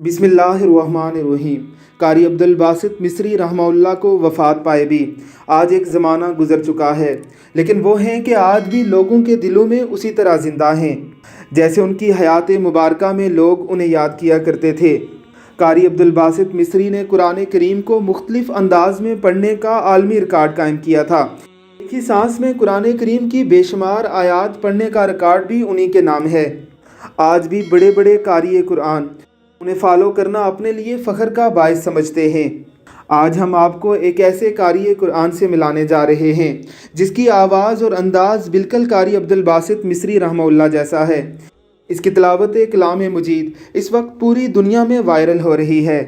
बिस्मिल्लाहिर्रहमानिर्रहीम। कारी अब्दुल बासित मिस्री रहमहुल्लाह को वफ़ात पाए भी आज एक ज़माना गुज़र चुका है, लेकिन वो हैं कि आज भी लोगों के दिलों में उसी तरह ज़िंदा हैं जैसे उनकी हयात मुबारका में लोग उन्हें याद किया करते थे। कारी अब्दुल बासित मिस्री ने कुरान करीम को मुख्तलिफ़ अंदाज में पढ़ने का आलमी रिकॉर्ड कायम किया था। एक ही सांस में कुरान करीम की बेशुमार आयात पढ़ने का रिकॉर्ड भी उन्हीं के नाम है। आज भी बड़े बड़े कारी कुरान उन्हें फॉलो करना अपने लिए फ़ख्र का बायस समझते हैं। आज हम आपको एक ऐसे कारी कुरान से मिलाने जा रहे हैं जिसकी आवाज़ और अंदाज़ बिल्कुल कारी अब्दुल बासित मिस्री रहमहुल्लाह जैसा है। इसकी तिलावत कलाम मजीद इस वक्त पूरी दुनिया में वायरल हो रही है।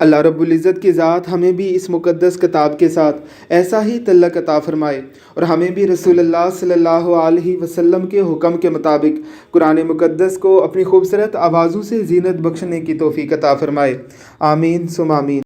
अल्लाह रब्बुल इज़्ज़त की ज़ात हमें भी इस मुक़द्दस किताब के साथ ऐसा ही तल्लुक़ अता फ़रमाए और हमें भी रसूलुल्लाह सल्लल्लाहु अलैहि वसल्लम के हुक्म के मुताबिक कुरान मुक़द्दस को अपनी खूबसूरत आवाज़ों से ज़ीनत बख्शने की तौफ़ीक़ अता फ़रमाए। आमीन सुम आमीन।